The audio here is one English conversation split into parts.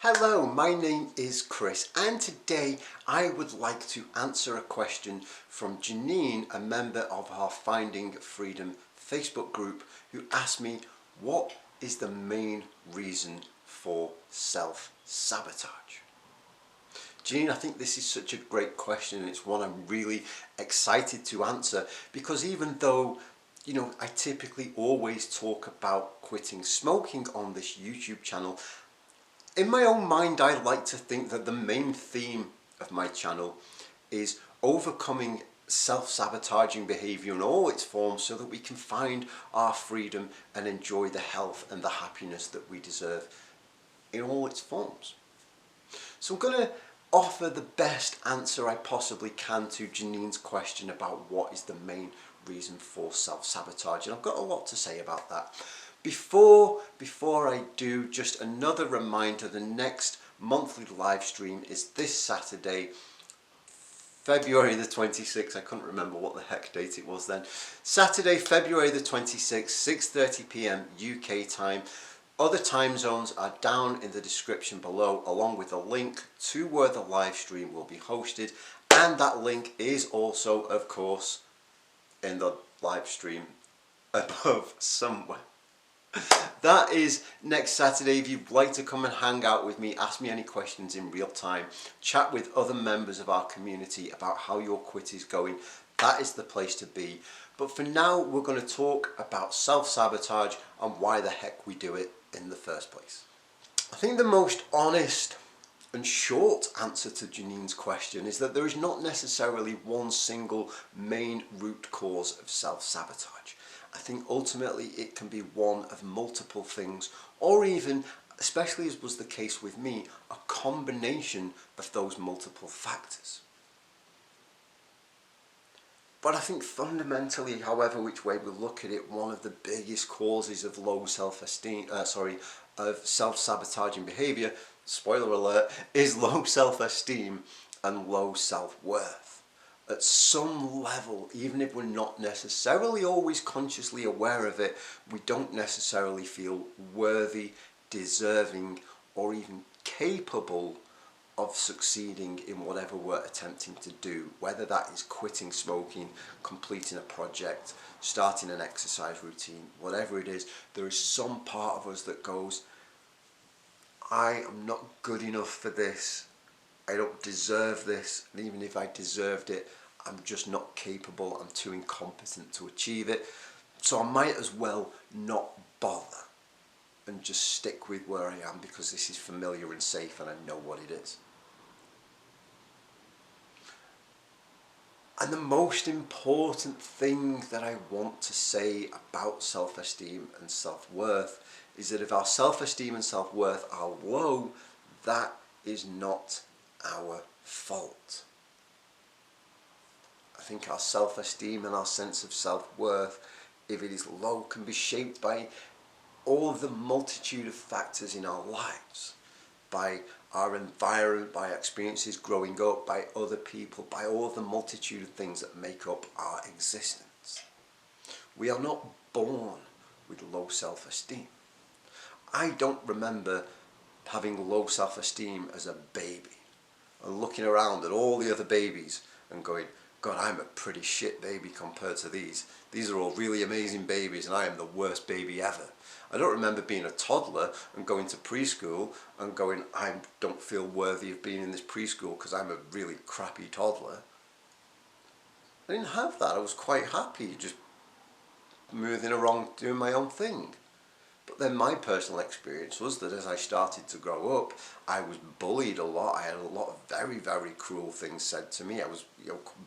Hello, my name is Chris and today I would like to answer a question from Jeanene, a member of our Finding Freedom Facebook group, who asked me what is the main reason for self-sabotage. Jeanene, I think this is such a great question and it's one I'm really excited to answer because even though I typically always talk about quitting smoking on this YouTube channel, in my own mind, I like to think that the main theme of my channel is overcoming self-sabotaging behaviour in all its forms so that we can find our freedom and enjoy the health and the happiness that we deserve in all its forms. So I'm going to offer the best answer I possibly can to Jeanene's question about what is the main reason for self-sabotage, and I've got a lot to say about that. Before I do, just another reminder, the next monthly live stream is this Saturday, February the 26th, I couldn't remember what the heck date it was then. Saturday, February the 26th, 6:30 p.m. UK time. Other time zones are down in the description below, along with a link to where the live stream will be hosted, and that link is also, of course, in the live stream above somewhere. That is next Saturday. If you'd like to come and hang out with me, ask me any questions in real time, chat with other members of our community about how your quit is going, that is the place to be. But for now, we're going to talk about self-sabotage and why the heck we do it in the first place. I think the most honest and short answer to Jeanene's question is that there is not necessarily one single main root cause of self-sabotage. I think ultimately it can be one of multiple things, or even, especially as was the case with me, a combination of those multiple factors. But I think fundamentally, however which way we look at it, one of the biggest causes of low self-esteem, of self-sabotaging behaviour, spoiler alert, is low self-esteem and low self-worth. At some level, even if we're not necessarily always consciously aware of it, we don't necessarily feel worthy, deserving, or even capable of succeeding in whatever we're attempting to do, whether that is quitting smoking, completing a project, starting an exercise routine, whatever it is. There is some part of us that goes, I am not good enough for this, I don't deserve this, and even if I deserved it, I'm just not capable, I'm too incompetent to achieve it, so I might as well not bother and just stick with where I am because this is familiar and safe and I know what it is. And the most important thing that I want to say about self-esteem and self-worth is that if our self-esteem and self-worth are low, that is not our fault. I think our self-esteem and our sense of self-worth, if it is low, can be shaped by all of the multitude of factors in our lives, by our environment, by experiences growing up, by other people, by all of the multitude of things that make up our existence. We are not born with low self-esteem. I don't remember having low self-esteem as a baby and looking around at all the other babies and going, God, I'm a pretty shit baby compared to these. These are all really amazing babies and I am the worst baby ever. I don't remember being a toddler and going to preschool and going, I don't feel worthy of being in this preschool because I'm a really crappy toddler. I didn't have that. I was quite happy just moving around doing my own thing. But then my personal experience was that as I started to grow up, I was bullied a lot. I had a lot of very, very cruel things said to me. I was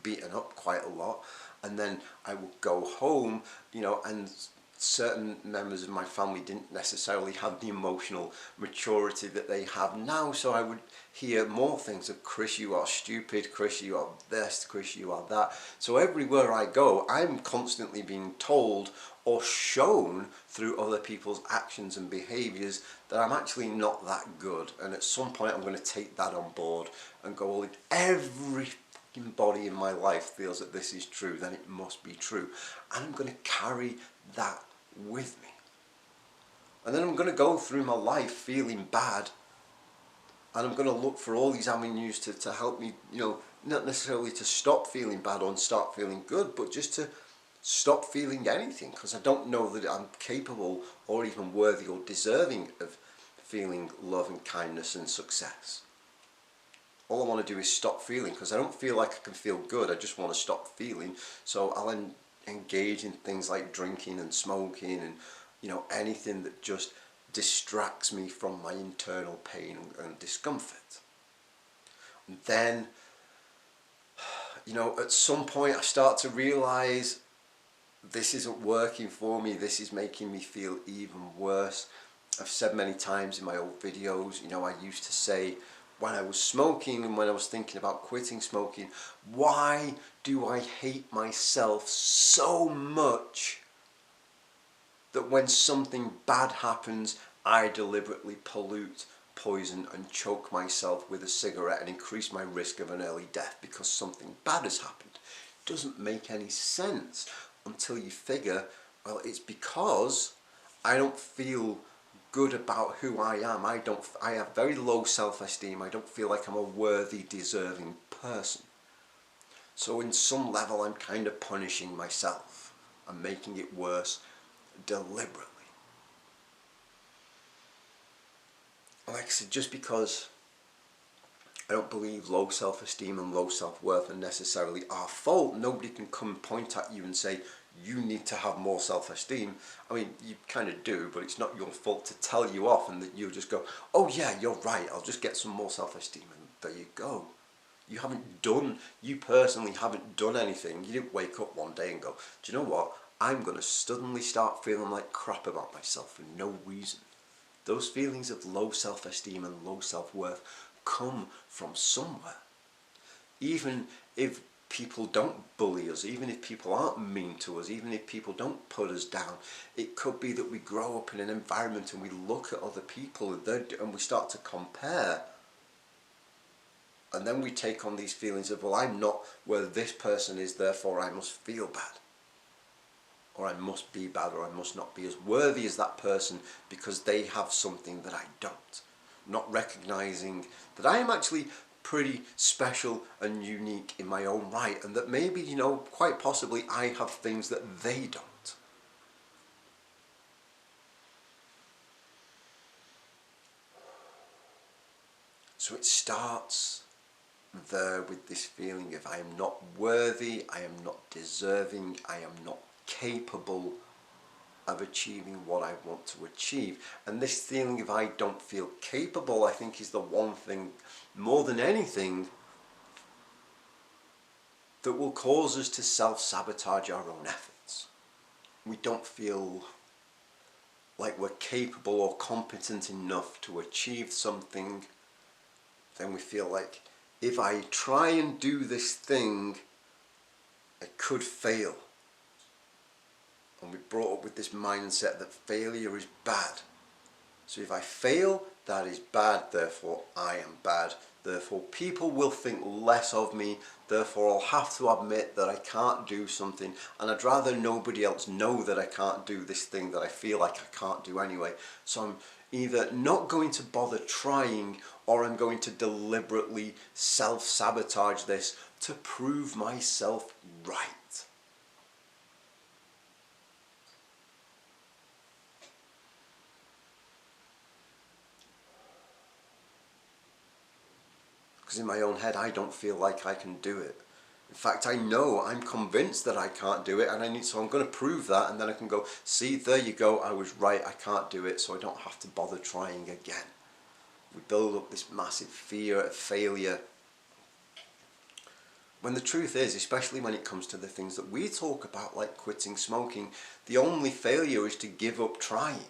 beaten up quite a lot. And then I would go home, and certain members of my family didn't necessarily have the emotional maturity that they have now. So I would hear more things of, Chris, you are stupid, Chris, you are this, Chris, you are that. So everywhere I go, I'm constantly being told or shown through other people's actions and behaviours that I'm actually not that good, and at some point I'm going to take that on board and go, well, if everybody in my life feels that this is true, then it must be true, and I'm going to carry that with me. And then I'm going to go through my life feeling bad and I'm going to look for all these avenues to help me, not necessarily to stop feeling bad or start feeling good, but just to stop feeling anything, because I don't know that I'm capable or even worthy or deserving of feeling love and kindness and success. All I want to do is stop feeling, because I don't feel like I can feel good. I just want to stop feeling. So I'll engage in things like drinking and smoking and anything that just distracts me from my internal pain and discomfort. And then at some point I start to realize this isn't working for me. This is making me feel even worse. I've said many times in my old videos, I used to say, when I was smoking and when I was thinking about quitting smoking, why do I hate myself so much that when something bad happens, I deliberately pollute, poison and choke myself with a cigarette and increase my risk of an early death because something bad has happened? It doesn't make any sense until you figure, well, it's because I don't feel good about who I am. I have very low self-esteem. I don't feel like I'm a worthy, deserving person. So in some level, I'm kind of punishing myself. I'm making it worse deliberately. Like I said, just because I don't believe low self-esteem and low self-worth are necessarily our fault, nobody can come and point at you and say, you need to have more self-esteem. I mean, you kind of do, but it's not your fault to tell you off and that you just go, oh yeah, you're right, I'll just get some more self-esteem, and there you go. You personally haven't done anything. You didn't wake up one day and go, do you know what, I'm going to suddenly start feeling like crap about myself for no reason. Those feelings of low self-esteem and low self-worth come from somewhere. Even if people don't bully us, even if people aren't mean to us, even if people don't put us down, it could be that we grow up in an environment and we look at other people and we start to compare. And then we take on these feelings of, well, I'm not where this person is, therefore I must feel bad. Or I must be bad, or I must not be as worthy as that person because they have something that I don't. Not recognizing that I am actually pretty special and unique in my own right, and that maybe, quite possibly I have things that they don't. So it starts there with this feeling of I am not worthy, I am not deserving, I am not capable of achieving what I want to achieve. And this feeling of I don't feel capable, I think, is the one thing more than anything that will cause us to self-sabotage our own efforts. We don't feel like we're capable or competent enough to achieve something. Then we feel like if I try and do this thing, I could fail. And we're brought up with this mindset that failure is bad. So if I fail, that is bad, therefore I am bad. Therefore people will think less of me, therefore I'll have to admit that I can't do something, and I'd rather nobody else know that I can't do this thing that I feel like I can't do anyway. So I'm either not going to bother trying, or I'm going to deliberately self-sabotage this to prove myself right. Because in my own head, I don't feel like I can do it. In fact, I'm convinced that I can't do it, and so I'm going to prove that, and then I can go, see, there you go, I was right, I can't do it, so I don't have to bother trying again. We build up this massive fear of failure. When the truth is, especially when it comes to the things that we talk about, like quitting smoking, the only failure is to give up trying.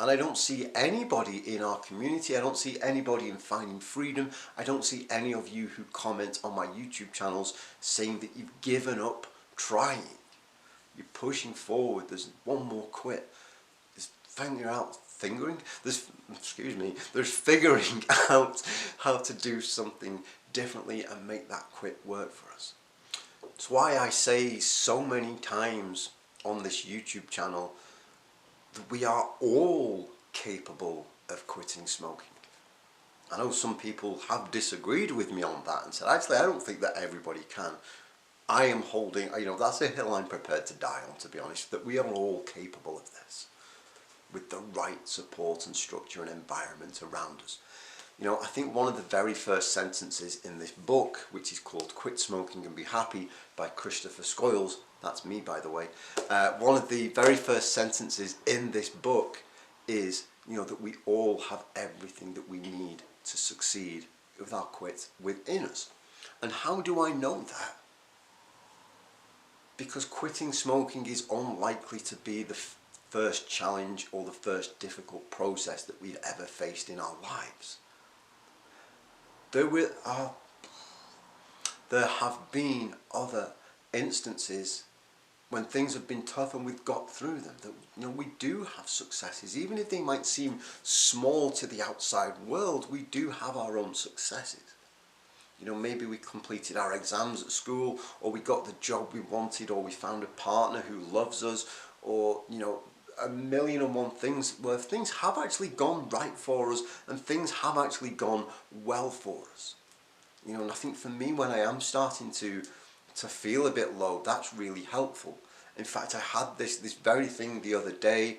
And I don't see anybody in our community, I don't see anybody in Finding Freedom, I don't see any of you who comment on my YouTube channels saying that you've given up trying. You're pushing forward, there's one more quit. There's figuring out how to do something differently and make that quit work for us. It's why I say so many times on this YouTube channel that we are all capable of quitting smoking. I know some people have disagreed with me on that and said, actually, I don't think that everybody can. I am holding, that's a hill I'm prepared to die on, to be honest, that we are all capable of this with the right support and structure and environment around us. I think one of the very first sentences in this book, which is called Quit Smoking and Be Happy by Christopher Scoyles, that's me by the way, one of the very first sentences in this book is, that we all have everything that we need to succeed without quit within us. And how do I know that? Because quitting smoking is unlikely to be the first challenge or the first difficult process that we've ever faced in our lives. There have been other instances when things have been tough and we've got through them, that we do have successes. Even if they might seem small to the outside world, we do have our own successes. Maybe we completed our exams at school, or we got the job we wanted, or we found a partner who loves us, or a million and one things where things have actually gone right for us and things have actually gone well for us. And I think for me, when I am starting to feel a bit low, that's really helpful. In fact, I had this very thing the other day.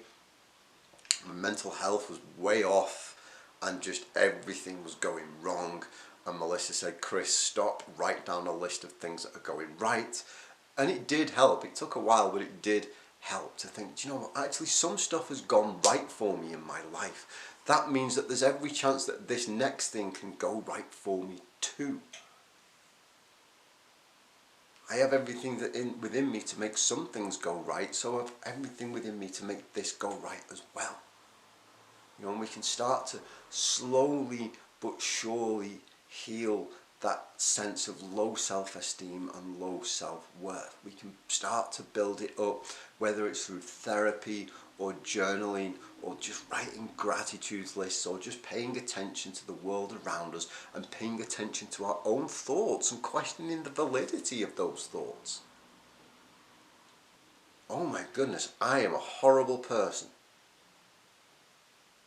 My mental health was way off and just everything was going wrong. And Melissa said, Chris, stop, write down a list of things that are going right. And it did help. It took a while, but it did help to think, do you know what, actually some stuff has gone right for me in my life. That means that there's every chance that this next thing can go right for me too. I have everything within me to make some things go right, so I have everything within me to make this go right as well. And we can start to slowly but surely heal that sense of low self-esteem and low self-worth. We can start to build it up, whether it's through therapy or journaling or just writing gratitude lists or just paying attention to the world around us and paying attention to our own thoughts and questioning the validity of those thoughts. Oh my goodness, I am a horrible person.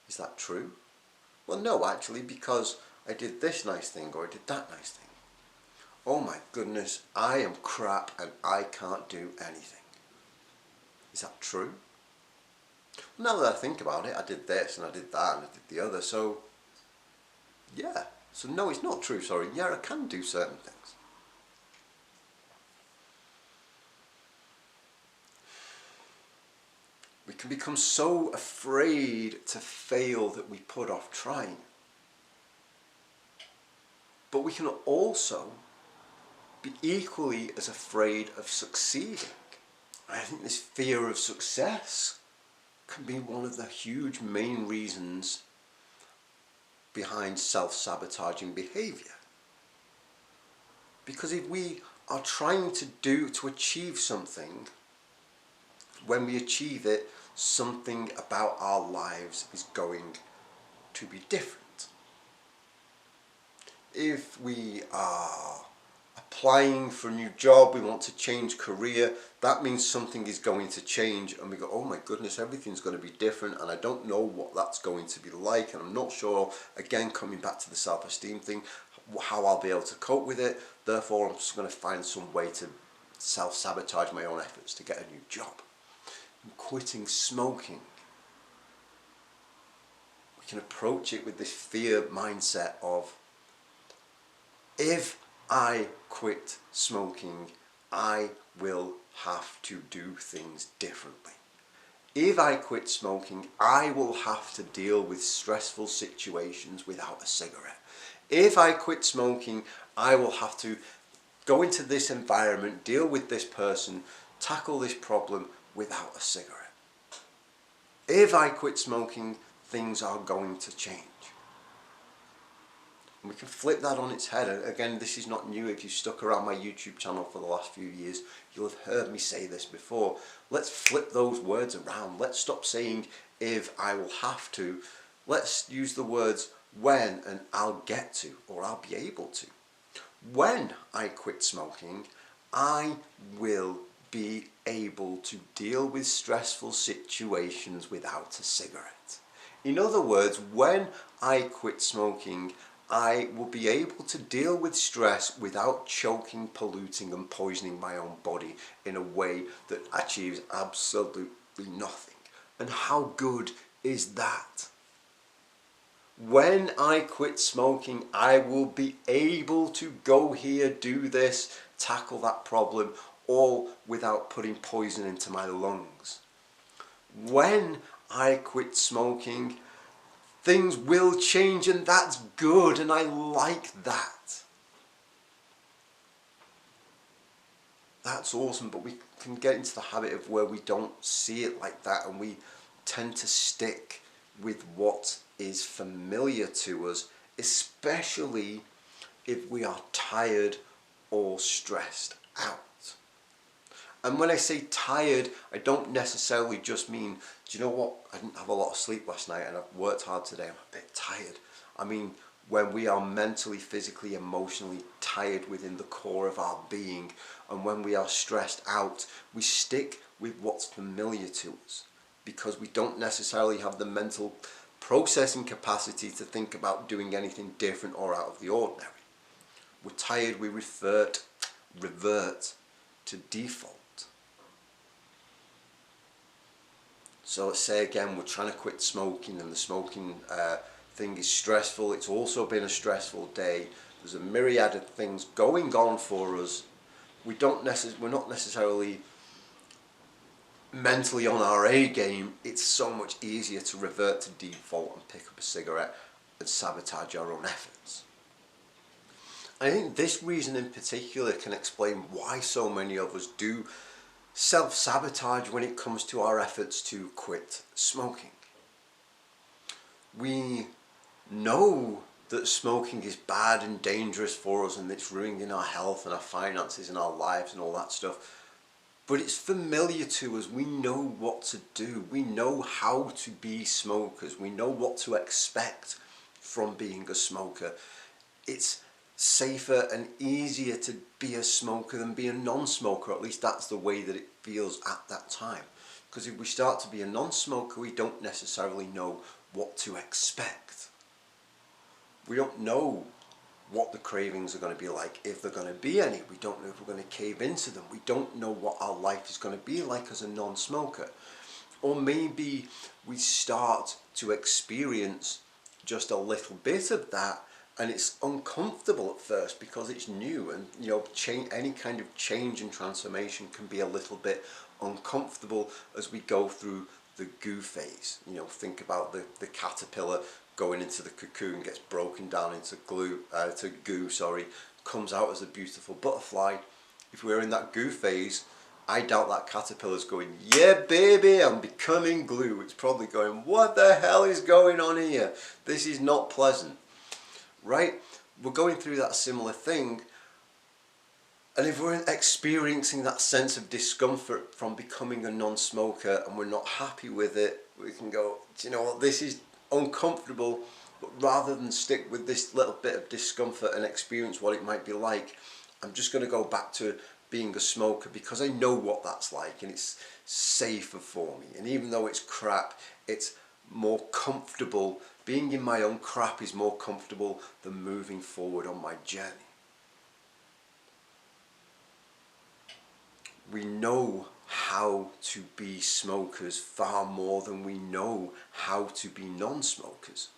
Is that true? Well, no, actually, because I did this nice thing or I did that nice thing. Oh my goodness, I am crap and I can't do anything. Is that true? Now that I think about it, I did this and I did that and I did the other, so yeah. So no, it's not true, sorry. Yeah, I can do certain things. We can become so afraid to fail that we put off trying. But we can also be equally as afraid of succeeding. I think this fear of success can be one of the huge main reasons behind self-sabotaging behaviour. Because if we are trying to achieve something, when we achieve it, something about our lives is going to be different. If we are applying for a new job, we want to change career, that means something is going to change and we go, oh my goodness, everything's going to be different and I don't know what that's going to be like and I'm not sure, again coming back to the self-esteem thing, how I'll be able to cope with it. Therefore I'm just going to find some way to self-sabotage my own efforts to get a new job. And quitting smoking, we can approach it with this fear mindset of, if I quit smoking, I will have to do things differently. If I quit smoking, I will have to deal with stressful situations without a cigarette. If I quit smoking, I will have to go into this environment, deal with this person, tackle this problem without a cigarette. If I quit smoking, things are going to change. And we can flip that on its head. Again, this is not new. If you've stuck around my YouTube channel for the last few years, you'll have heard me say this before. Let's flip those words around. Let's stop saying, if I will have to. Let's use the words when and I'll get to, or I'll be able to. When I quit smoking, I will be able to deal with stressful situations without a cigarette. In other words, when I quit smoking, I will be able to deal with stress without choking, polluting and poisoning my own body in a way that achieves absolutely nothing. And how good is that? When I quit smoking, I will be able to go here, do this, tackle that problem, all without putting poison into my lungs. When I quit smoking, things will change, and that's good, and I like that. That's awesome, but we can get into the habit of where we don't see it like that, and we tend to stick with what is familiar to us, especially if we are tired or stressed out. And when I say tired, I don't necessarily just mean, do you know what, I didn't have a lot of sleep last night and I've worked hard today, I'm a bit tired. I mean, when we are mentally, physically, emotionally tired within the core of our being, and when we are stressed out, we stick with what's familiar to us because we don't necessarily have the mental processing capacity to think about doing anything different or out of the ordinary. We're tired, we revert to default. So let's say again, we're trying to quit smoking, and the smoking thing is stressful. It's also been a stressful day. There's a myriad of things going on for us. We're not necessarily mentally on our A game. It's so much easier to revert to default and pick up a cigarette and sabotage our own efforts. I think this reason in particular can explain why so many of us do self-sabotage when it comes to our efforts to quit smoking. We know that smoking is bad and dangerous for us and it's ruining our health and our finances and our lives and all that stuff, but it's familiar to us. We know what to do. We know how to be smokers. We know what to expect from being a smoker. It's safer and easier to be a smoker than be a non-smoker. At least that's the way that it feels at that time. Because if we start to be a non-smoker, we don't necessarily know what to expect. We don't know what the cravings are going to be like, if they're going to be any. We don't know if we're going to cave into them. We don't know what our life is going to be like as a non-smoker. Or maybe we start to experience just a little bit of that, and it's uncomfortable at first because it's new, and any kind of change and transformation can be a little bit uncomfortable as we go through the goo phase. Think about the caterpillar going into the cocoon, gets broken down into goo, comes out as a beautiful butterfly. If we're in that goo phase, I doubt that caterpillar's going, yeah baby, I'm becoming glue. It's probably going, what the hell is going on here? This is not pleasant. Right? We're going through that similar thing, and if we're experiencing that sense of discomfort from becoming a non-smoker and we're not happy with it, we can go, do you know what, this is uncomfortable, but rather than stick with this little bit of discomfort and experience what it might be like, I'm just going to go back to being a smoker because I know what that's like and it's safer for me. And even though it's crap, it's more comfortable. Being in my own crap is more comfortable than moving forward on my journey. We know how to be smokers far more than we know how to be non-smokers.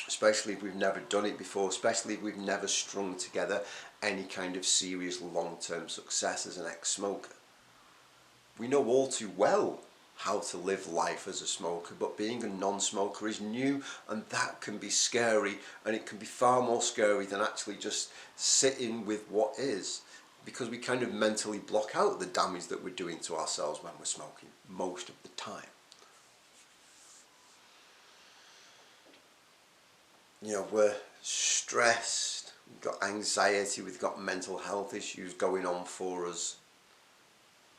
Especially if we've never done it before, especially if we've never strung together any kind of serious long-term success as an ex-smoker. We know all too well how to live life as a smoker, but being a non-smoker is new, and that can be scary, and it can be far more scary than actually just sitting with what is, because we kind of mentally block out the damage that we're doing to ourselves when we're smoking most of the time. We're stressed, we've got anxiety, we've got mental health issues going on for us.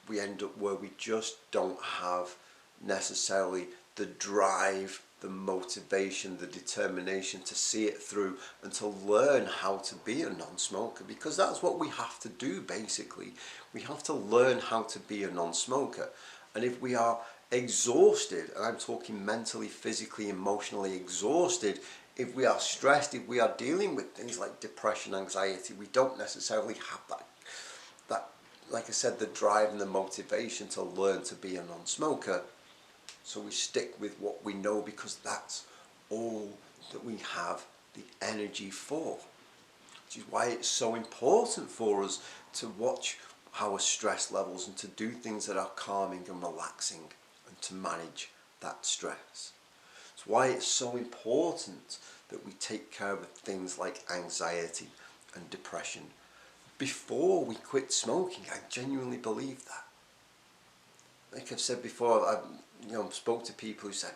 We end up where we just don't have necessarily the drive, the motivation, the determination to see it through and to learn how to be a non-smoker, because that's what we have to do basically. We have to learn how to be a non-smoker. And if we are exhausted, and I'm talking mentally, physically, emotionally exhausted, if we are stressed, if we are dealing with things like depression, anxiety, we don't necessarily have that, like I said, the drive and the motivation to learn to be a non-smoker. So we stick with what we know because that's all that we have the energy for. Which is why it's so important for us to watch our stress levels and to do things that are calming and relaxing and to manage that stress. It's why it's so important that we take care of things like anxiety and depression before we quit smoking. I genuinely believe that. Like I've said before, I've spoke to people who said,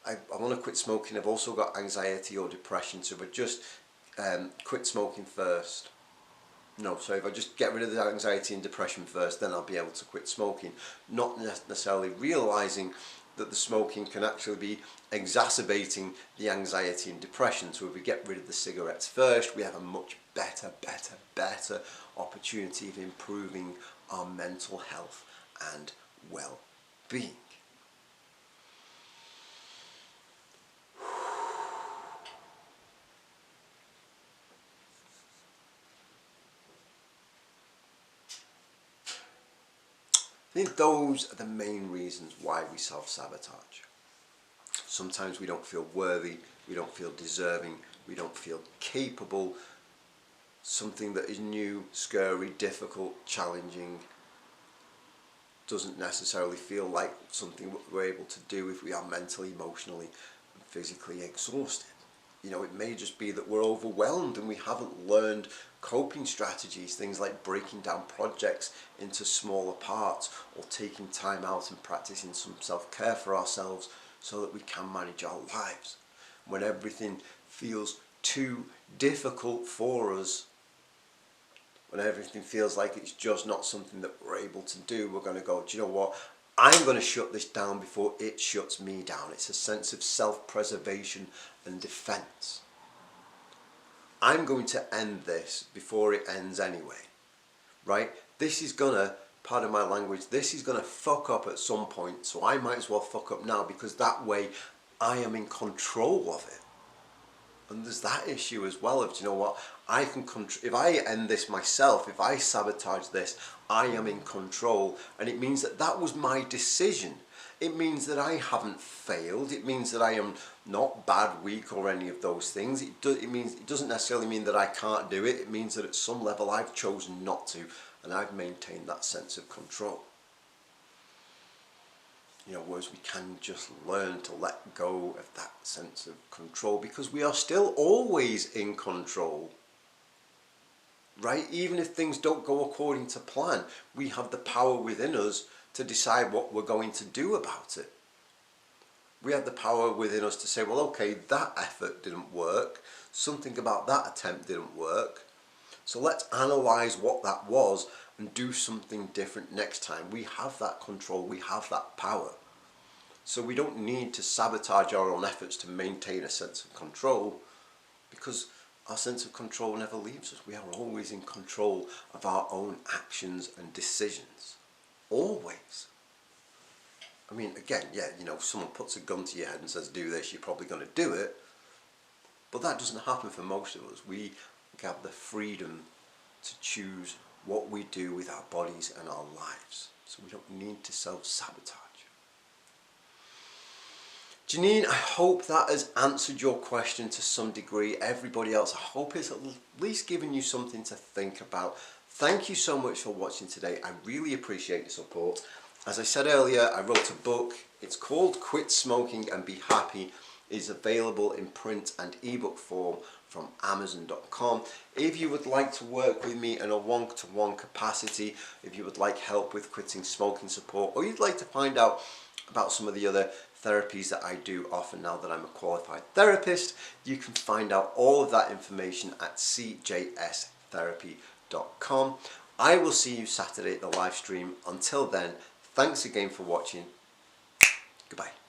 I want to quit smoking. I've also got anxiety or depression, so if I just quit smoking first. No, so if I just get rid of the anxiety and depression first, then I'll be able to quit smoking. Not necessarily realising that the smoking can actually be exacerbating the anxiety and depression. So if we get rid of the cigarettes first, we have a much better opportunity of improving our mental health and well-being. I think those are the main reasons why we self-sabotage. Sometimes we don't feel worthy, we don't feel deserving, we don't feel capable. Something that is new, scary, difficult, challenging doesn't necessarily feel like something we're able to do if we are mentally, emotionally, and physically exhausted. It may just be that we're overwhelmed and we haven't learned coping strategies, things like breaking down projects into smaller parts or taking time out and practicing some self-care for ourselves so that we can manage our lives. When everything feels too difficult for us, when everything feels like it's just not something that we're able to do, we're going to go, do you know what? I'm going to shut this down before it shuts me down. It's a sense of self-preservation and defense. I'm going to end this before it ends anyway, right? This is gonna, pardon my language, this is gonna fuck up at some point, so I might as well fuck up now because that way I am in control of it. And there's that issue as well of, do you know what, I can if I end this myself, if I sabotage this, I am in control, and it means that that was my decision. It means that I haven't failed. It means that I am not bad, weak, or any of those things. It doesn't necessarily mean that I can't do it. It means that at some level I've chosen not to, and I've maintained that sense of control. Whereas we can just learn to let go of that sense of control because we are still always in control, right? Even if things don't go according to plan, we have the power within us to decide what we're going to do about it. We have the power within us to say, well, okay, that effort didn't work. Something about that attempt didn't work. So let's analyze what that was and do something different next time. We have that control, we have that power. So we don't need to sabotage our own efforts to maintain a sense of control because our sense of control never leaves us. We are always in control of our own actions and decisions. Always. I mean, again, yeah, if someone puts a gun to your head and says, do this, you're probably going to do it. But that doesn't happen for most of us. We have the freedom to choose what we do with our bodies and our lives. So we don't need to self-sabotage. Jeanene, I hope that has answered your question to some degree. Everybody else, I hope it's at least given you something to think about. Thank you so much for watching today. I really appreciate your support. As I said earlier, I wrote a book. It's called Quit Smoking and Be Happy. It's available in print and ebook form from Amazon.com. If you would like to work with me in a one-to-one capacity, if you would like help with quitting smoking support, or you'd like to find out about some of the other therapies that I do offer now that I'm a qualified therapist, you can find out all of that information at cjstherapy.com. I will see you Saturday at the live stream. Until then, thanks again for watching. Goodbye.